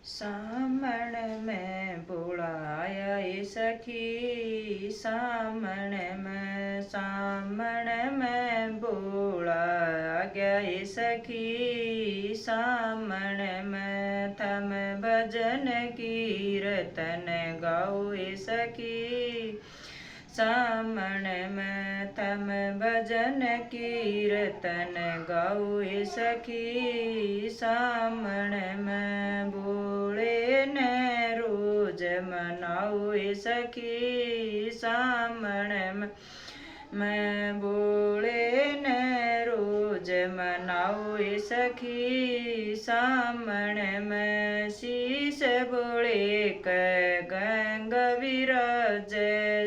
सामण में बुलाया सखी, सामण में बुला गया सखी। सामण में थम भजन कीर्तन गाओ सखी। सामण में थम भजन कीर्तन गाओ सखी। सामण में बोले न रोज मनाओ सखी। सामण में बोले न रोज मनाओ सखी। सामण में शीश बोले गंग विराज,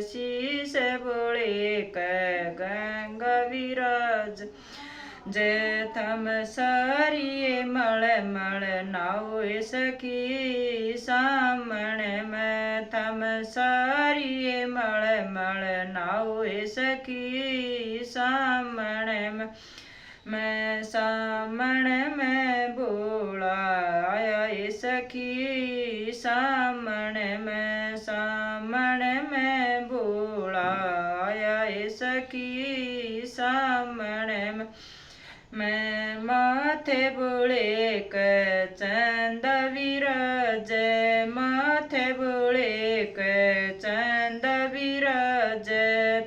शीश बोले गंग विराज। जय थम सारिये मल मल नाओ सखी। सामण में थम सारिये मल मल नाओ सखी। सामण में सामण में बोला आया सखी। सामण में बोला आया सखी। सामण में माथे बोले चंद विराज, माथे बोले चंद विराज।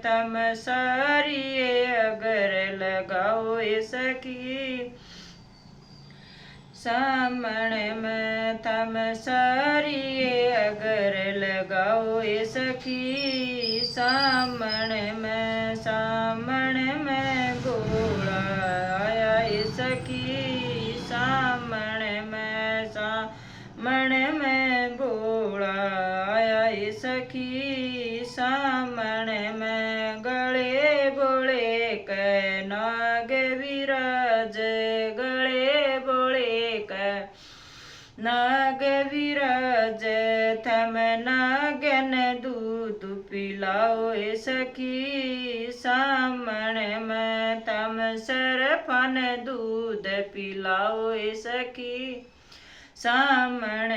थम सारिये अगर लगाओ सखी। सामण में थम सारिये अगर लगाओ सखी। सामण में बोला आया सखी। सामण में बोला आया सखी। सामण में गले बोले नाग विराज, गले बोले नाग विराज। थम नागन दूध पिलाओ सखी। सामण में थम सरफन दूध पिलाओ सखी। सामण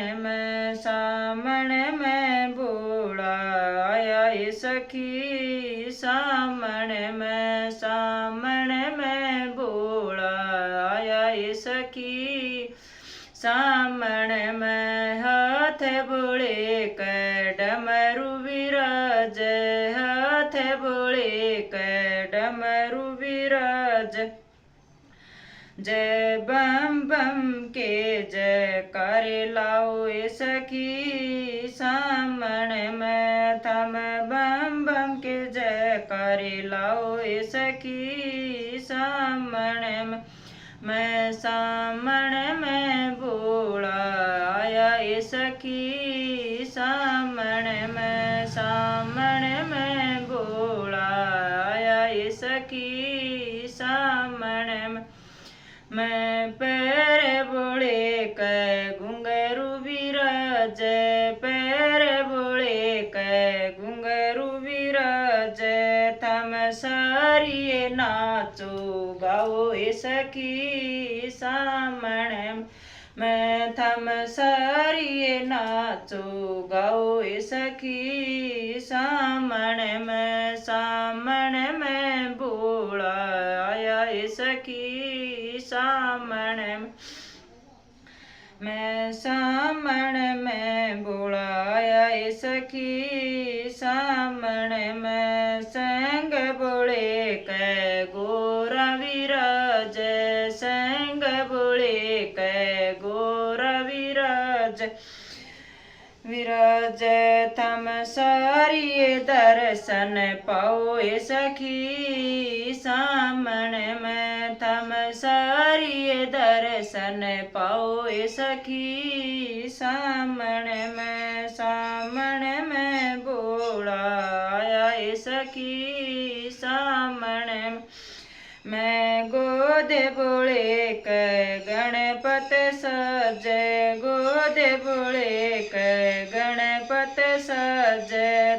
में बोला आया सखी। सामण में बोला आया सखी। सामण में हाथ बोले डमरू विराज, हाथ बोले डमरू विराज। जय बम बम के जयकार लाओ सखी। सामण में थम बम बम के जयकार लाओ सखी। सामण में बोला आया सखी। सामण में बोला आया सखी। सामण में पैर बोले घुंघरू विराज, पैर बोले घुंघरू विराज। थम सारिये नाचो गाओ सखी। सामण में थम सारिये नाचो गाओ सखी। सामण में बोला आया सखी। सामण में बोला आया सखी। सामण में संग बोले गोरा विराज, संग बोले गोरा विराज। विराज थम सारिये दर्शन पाओ सखी। सामण में थम सारिये दर्शन पाओ सखी। सामण में बोला आया सखी। सामण में गोद बोले गणपत सज, गोद बोले गणपत सज।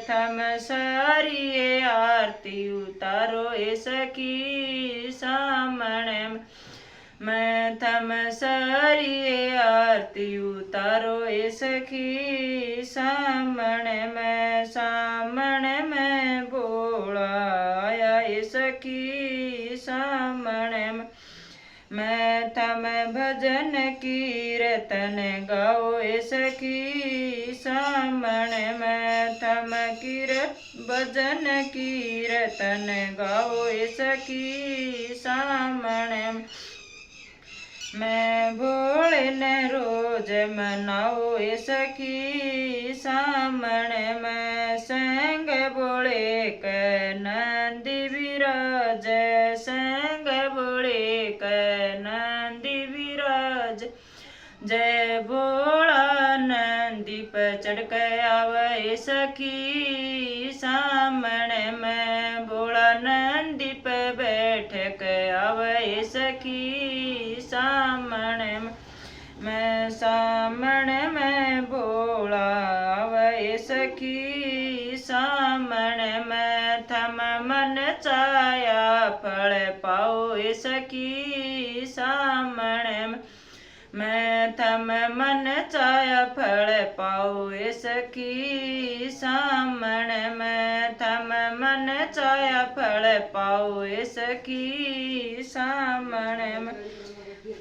थम सारिये आरती उतारो सखी। सामण में थम सारिये आरती उतारो ए सखी सामने में, सामने में भोला आया ए सखी सामने में। मैं थम भजन कीर्तन गाओ ए सखी सामने में, थम भजन कीर्तन गाओ ए सखी सामने में। मैं भोले ने रोज मनाओ ए सखी सामने में, संग भोले के नंदी विराज, संग भोले के नंदी विराज। जय भोला नंदी पर चढ़ के आवे सखी सामने में, भोला नंदी पे बैठ के आवे सखी सामने में। मैं सामने में भोला आवे सखी सामने में, थम मन चाया फल पाओ सखी सामने में। मैं थम मन चाया फल पाओ सखी सामने में, थम मन चाया फल पाओ सखी सामने में।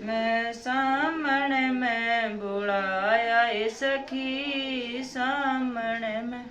मैं सामने में भोला आया सखी सामने में।